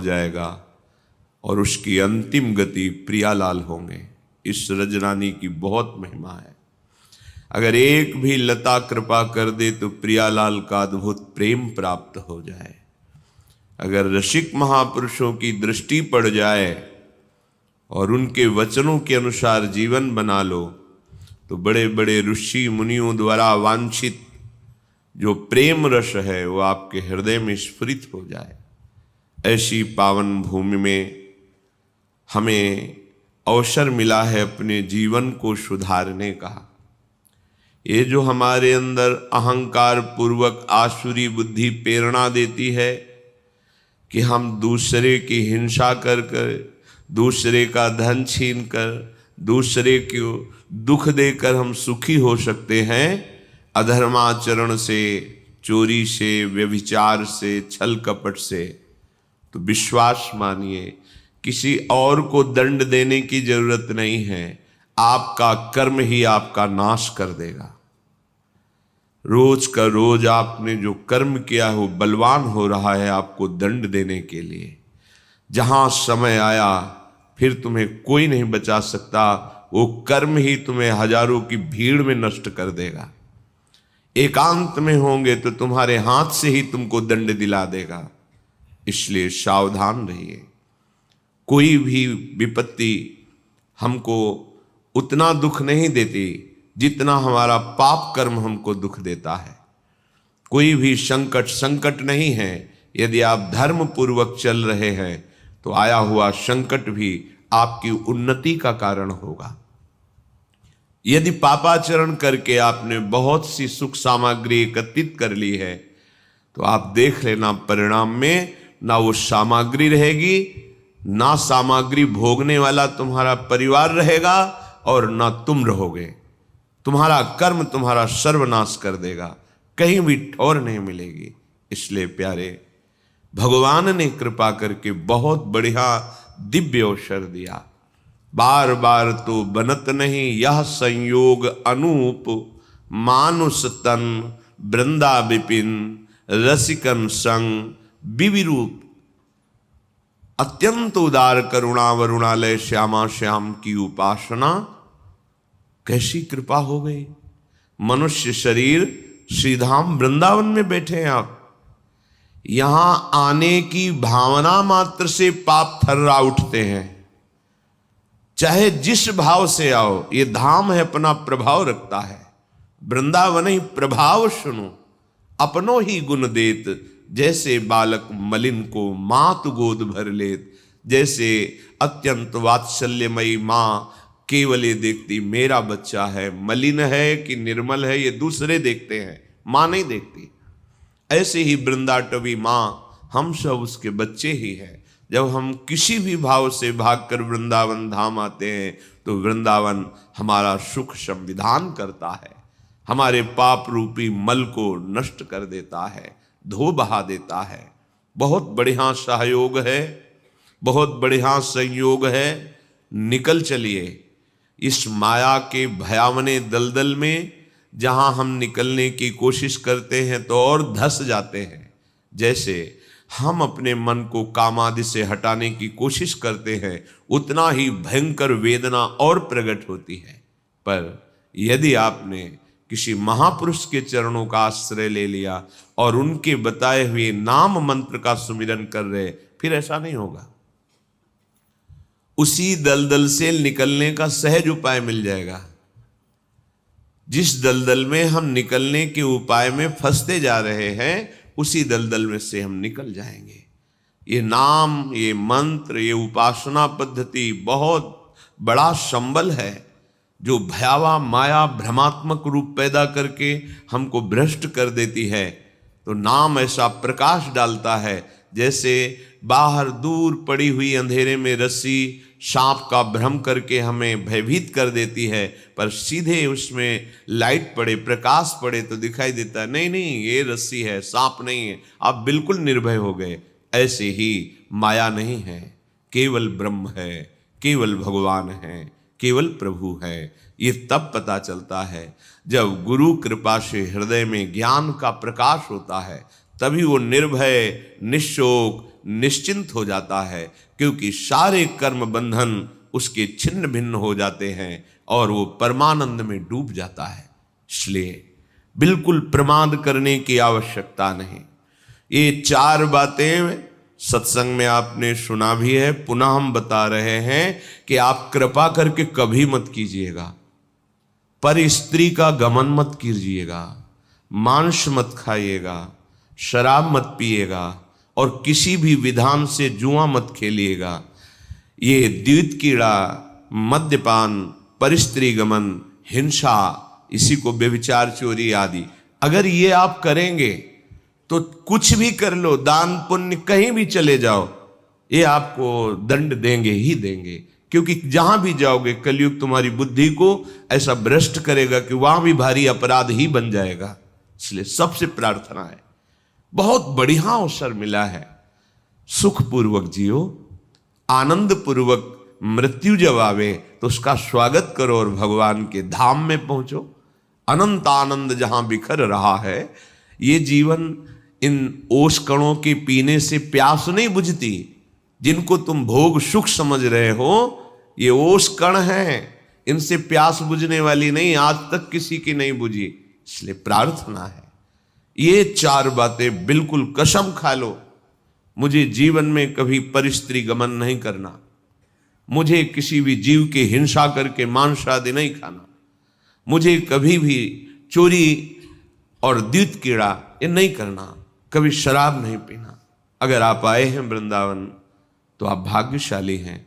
जाएगा और उसकी अंतिम गति प्रियालाल होंगे। इस रजरानी की बहुत महिमा है। अगर एक भी लता कृपा कर दे तो प्रियालाल का अद्भुत प्रेम प्राप्त हो जाए। अगर रसिक महापुरुषों की दृष्टि पड़ जाए और उनके वचनों के अनुसार जीवन बना लो तो बड़े बड़े ऋषि मुनियों द्वारा वांछित जो प्रेम रस है वो आपके हृदय में स्फुरित हो जाए। ऐसी पावन भूमि में हमें अवसर मिला है अपने जीवन को सुधारने का। ये जो हमारे अंदर अहंकार पूर्वक आसुरी बुद्धि प्रेरणा देती है कि हम दूसरे की हिंसा कर कर, दूसरे का धन छीन कर, दूसरे को दुख देकर हम सुखी हो सकते हैं, अधर्माचरण से, चोरी से, व्यभिचार से, छल कपट से, तो विश्वास मानिए किसी और को दंड देने की जरूरत नहीं है। आपका कर्म ही आपका नाश कर देगा। रोज का रोज आपने जो कर्म किया है वो बलवान हो रहा है आपको दंड देने के लिए। जहां समय आया फिर तुम्हें कोई नहीं बचा सकता, वो कर्म ही तुम्हें हजारों की भीड़ में नष्ट कर देगा। एकांत में होंगे तो तुम्हारे हाथ से ही तुमको दंड दिला देगा। इसलिए सावधान रहिए। कोई भी विपत्ति हमको उतना दुख नहीं देती जितना हमारा पाप कर्म हमको दुख देता है। कोई भी संकट नहीं है। यदि आप धर्म पूर्वक चल रहे हैं तो आया हुआ संकट भी आपकी उन्नति का कारण होगा। यदि पापाचरण करके आपने बहुत सी सुख सामग्री एकत्रित कर ली है तो आप देख लेना परिणाम में ना वो सामग्री रहेगी, ना सामग्री भोगने वाला तुम्हारा परिवार रहेगा और ना तुम रहोगे। तुम्हारा कर्म तुम्हारा सर्वनाश कर देगा, कहीं भी ठौर नहीं मिलेगी। इसलिए प्यारे, भगवान ने कृपा करके बहुत बढ़िया दिव्य अवसर दिया। बार बार तो बनत नहीं यह संयोग अनूप, मानुष तन वृंदा विपिन रसिकन संग विविरूप। अत्यंत उदार करुणा वरुणालय श्यामा श्याम की उपासना। कैसी कृपा हो गई। मनुष्य शरीर श्रीधाम वृंदावन में बैठे हैं आप। यहां आने की भावना मात्र से पाप थर्रा उठते हैं। चाहे जिस भाव से आओ, ये धाम है अपना प्रभाव रखता है। वृंदावन ही प्रभाव सुनो, अपनो ही गुण देत, जैसे बालक मलिन को मात गोद भर लेत। जैसे अत्यंत वात्सल्यमयी माँ केवल ये देखती मेरा बच्चा है, मलिन है कि निर्मल है ये दूसरे देखते हैं, माँ नहीं देखती। ऐसे ही वृंदाटवी माँ हम सब उसके बच्चे ही हैं। जब हम किसी भी भाव से भागकर वृंदावन धाम आते हैं तो वृंदावन हमारा सुख संविधान करता है, हमारे पाप रूपी मल को नष्ट कर देता है, धो बहा देता है। बहुत बढ़िया सहयोग है, बहुत बढ़िया संयोग है। निकल चलिए इस माया के भयावने दलदल में, जहां हम निकलने की कोशिश करते हैं तो और धंस जाते हैं। जैसे हम अपने मन को कामादि से हटाने की कोशिश करते हैं, उतना ही भयंकर वेदना और प्रकट होती है। पर यदि आपने किसी महापुरुष के चरणों का आश्रय ले लिया और उनके बताए हुए नाम मंत्र का सुमिरन कर रहे, फिर ऐसा नहीं होगा। उसी दलदल से निकलने का सहज उपाय मिल जाएगा। जिस दलदल में हम निकलने के उपाय में फंसते जा रहे हैं, उसी दलदल में से हम निकल जाएंगे। ये नाम, ये मंत्र, ये उपासना पद्धति बहुत बड़ा संबल है जो भयावह माया भ्रमात्मक रूप पैदा करके हमको भ्रष्ट कर देती है। तो नाम ऐसा प्रकाश डालता है जैसे बाहर दूर पड़ी हुई अंधेरे में रस्सी सांप का भ्रम करके हमें भयभीत कर देती है, पर सीधे उसमें लाइट पड़े, प्रकाश पड़े तो दिखाई देता है नहीं नहीं ये रस्सी है, सांप नहीं है, आप बिल्कुल निर्भय हो गए। ऐसे ही माया नहीं है, केवल ब्रह्म है, केवल भगवान है, केवल प्रभु है। ये तब पता चलता है जब गुरु कृपा से हृदय में ज्ञान का प्रकाश होता है, तभी वो निर्भय, निशोक, निश्चिंत हो जाता है, क्योंकि सारे कर्म बंधन उसके छिन्न भिन्न हो जाते हैं और वो परमानंद में डूब जाता है। इसलिए बिल्कुल प्रमाद करने की आवश्यकता नहीं। ये 4 बातें सत्संग में आपने सुना भी है, पुनः हम बता रहे हैं कि आप कृपा करके कभी मत कीजिएगा। पर स्त्री का गमन मत कीजिएगा, मांस मत खाइएगा, शराब मत पिएगा और किसी भी विधान से जुआ मत खेलिएगा। ये द्वित कीड़ा, मद्यपान, परिस्त्री गमन, हिंसा, इसी को व्यभिचार, चोरी आदि, अगर ये आप करेंगे तो कुछ भी कर लो, दान पुण्य कहीं भी चले जाओ, ये आपको दंड देंगे ही देंगे। क्योंकि जहां भी जाओगे कलयुग तुम्हारी बुद्धि को ऐसा भ्रष्ट करेगा कि वहां भी भारी अपराध ही बन जाएगा। इसलिए सबसे प्रार्थना है, बहुत बढ़िया अवसर मिला है, सुखपूर्वक जियो, आनंद पूर्वक मृत्यु जब आवे तो उसका स्वागत करो और भगवान के धाम में पहुंचो। अनंत आनंद जहां बिखर रहा है, ये जीवन इन ओस कणों के पीने से प्यास नहीं बुझती। जिनको तुम भोग सुख समझ रहे हो, ये ओस कण हैं, इनसे प्यास बुझने वाली नहीं, आज तक किसी की नहीं बुझी। इसलिए प्रार्थना है, ये 4 बातें बिल्कुल कसम खा लो, मुझे जीवन में कभी परिस्त्री गमन नहीं करना, मुझे किसी भी जीव की हिंसा करके मांस आदि नहीं खाना, मुझे कभी भी चोरी और द्वित कीड़ा ये नहीं करना, कभी शराब नहीं पीना। अगर आप आए हैं वृंदावन तो आप भाग्यशाली हैं,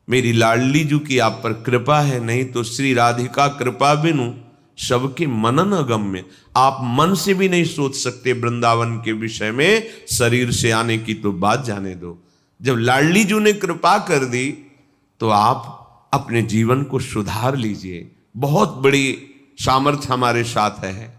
मेरी लाडली जू की आप पर कृपा है, नहीं तो श्री राधिका कृपा बिनु सबके मनन अगम्य। आप मन से भी नहीं सोच सकते वृंदावन के विषय में, शरीर से आने की तो बात जाने दो। जब लाडली जू ने कृपा कर दी तो आप अपने जीवन को सुधार लीजिए। बहुत बड़ी सामर्थ्य हमारे साथ है।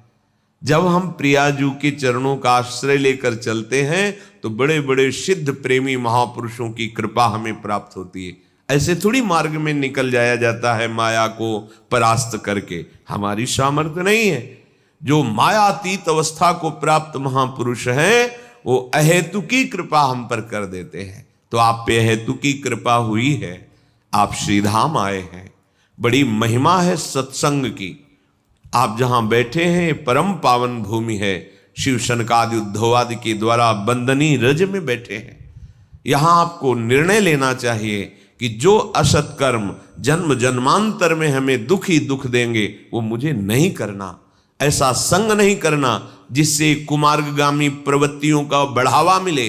जब हम प्रियाजू के चरणों का आश्रय लेकर चलते हैं तो बड़े बड़े सिद्ध प्रेमी महापुरुषों की कृपा हमें प्राप्त होती है। ऐसे थोड़ी मार्ग में निकल जाया जाता है माया को परास्त करके, हमारी सामर्थ्य नहीं है। जो मायातीत अवस्था को प्राप्त महापुरुष हैं वो अहेतुकी कृपा हम पर कर देते हैं। तो आप पे अहेतुकी कृपा हुई है, आप श्रीधाम आए हैं, बड़ी महिमा है सत्संग की। आप जहां बैठे हैं परम पावन भूमि है, शिव शनकादि उद्धवादि के द्वारा बंदनी रज में बैठे हैं। यहां आपको निर्णय लेना चाहिए कि जो असत कर्म जन्म जन्मांतर में हमें दुख ही दुख देंगे वो मुझे नहीं करना। ऐसा संग नहीं करना जिससे कुमार्गगामी प्रवृत्तियों का बढ़ावा मिले।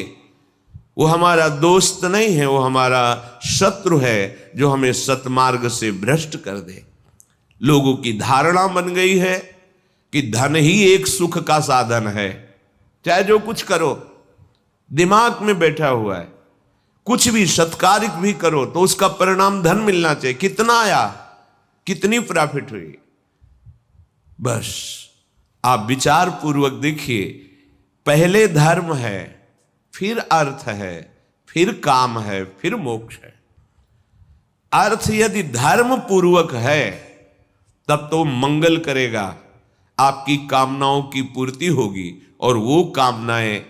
वो हमारा दोस्त नहीं है, वो हमारा शत्रु है जो हमें सतमार्ग से भ्रष्ट कर दे। लोगों की धारणा बन गई है कि धन ही एक सुख का साधन है, चाहे जो कुछ करो, दिमाग में बैठा हुआ है। कुछ भी सत्कारिक भी करो तो उसका परिणाम धन मिलना चाहिए। कितना आया, कितनी प्रॉफिट हुई, बस आप विचार पूर्वक देखिए। पहले धर्म है, फिर अर्थ है, फिर काम है, फिर मोक्ष है। अर्थ यदि धर्म पूर्वक है तब तो मंगल करेगा, आपकी कामनाओं की पूर्ति होगी और वो कामनाएं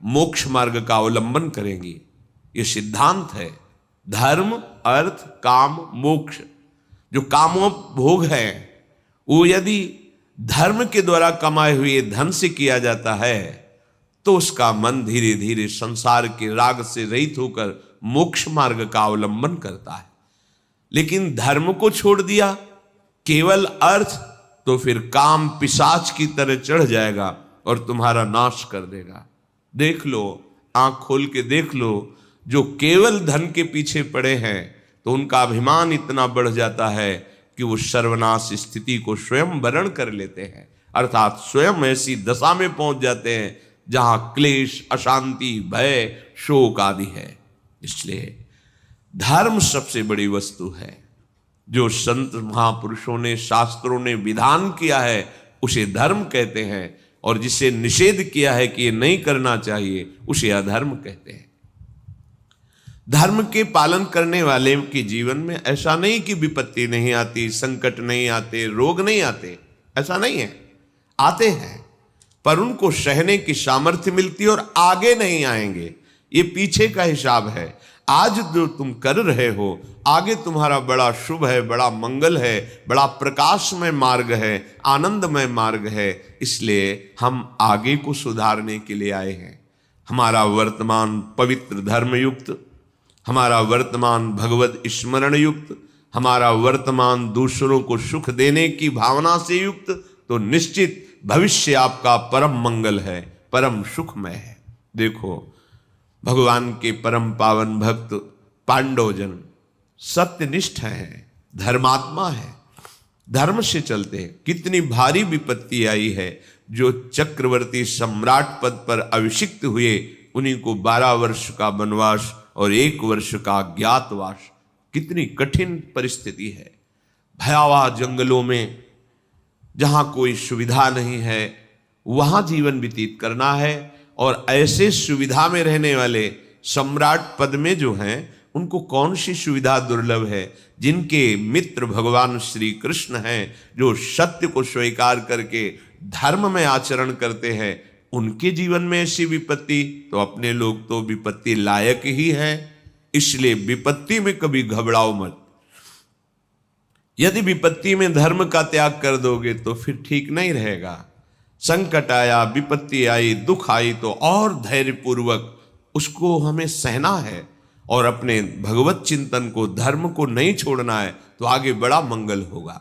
मोक्ष मार्ग का अवलंबन करेंगी। ये सिद्धांत है। धर्म, अर्थ, काम, मोक्ष। जो कामोपभोग है वो यदि धर्म के द्वारा कमाए हुए धन से किया जाता है तो उसका मन धीरे धीरे संसार के राग से रहित होकर मोक्ष मार्ग का अवलंबन करता है। लेकिन धर्म को छोड़ दिया, केवल अर्थ, तो फिर काम पिशाच की तरह चढ़ जाएगा और तुम्हारा नाश कर देगा। देख लो, आंख खोल के देख लो, जो केवल धन के पीछे पड़े हैं तो उनका अभिमान इतना बढ़ जाता है कि वो सर्वनाश स्थिति को स्वयं वरण कर लेते हैं, अर्थात स्वयं ऐसी दशा में पहुंच जाते हैं जहां क्लेश, अशांति, भय, शोक आदि है। इसलिए धर्म सबसे बड़ी वस्तु है। जो संत महापुरुषों ने, शास्त्रों ने विधान किया है उसे धर्म कहते हैं, और जिसे निषेध किया है कि ये नहीं करना चाहिए उसे अधर्म कहते हैं। धर्म के पालन करने वाले के जीवन में ऐसा नहीं कि विपत्ति नहीं आती, संकट नहीं आते, रोग नहीं आते, ऐसा नहीं है। आते हैं पर उनको सहने की सामर्थ्य मिलती और आगे नहीं आएंगे, ये पीछे का हिसाब है। आज जो तुम कर रहे हो आगे तुम्हारा बड़ा शुभ है, बड़ा मंगल है, बड़ा प्रकाशमय मार्ग है, आनंदमय मार्ग है। इसलिए हम आगे को सुधारने के लिए आए हैं। हमारा वर्तमान पवित्र धर्म युक्त, हमारा वर्तमान भगवत स्मरण युक्त, हमारा वर्तमान दूसरों को सुख देने की भावना से युक्त, तो निश्चित भविष्य आपका परम मंगल है, परम सुखमय है। देखो भगवान के परम पावन भक्त पांडवजन सत्यनिष्ठ हैं, धर्मात्मा है, धर्म से चलते हैं। कितनी भारी विपत्ति आई है, जो चक्रवर्ती सम्राट पद पर अभिषिक्त हुए उन्हीं को 12 वर्ष का वनवास और 1 वर्ष का अज्ञातवास। कितनी कठिन परिस्थिति है। भयावह जंगलों में जहां कोई सुविधा नहीं है वहां जीवन व्यतीत करना है। और ऐसे सुविधा में रहने वाले सम्राट पद में जो हैं उनको कौन सी सुविधा दुर्लभ है। जिनके मित्र भगवान श्री कृष्ण हैं, जो सत्य को स्वीकार करके धर्म में आचरण करते हैं, उनके जीवन में ऐसी विपत्ति, तो अपने लोग तो विपत्ति लायक ही हैं। इसलिए विपत्ति में कभी घबराओ मत। यदि विपत्ति में धर्म का त्याग कर दोगे तो फिर ठीक नहीं रहेगा। संकट आया, विपत्ति आई, दुख आई तो और धैर्यपूर्वक उसको हमें सहना है और अपने भगवत चिंतन को, धर्म को नहीं छोड़ना है, तो आगे बड़ा मंगल होगा।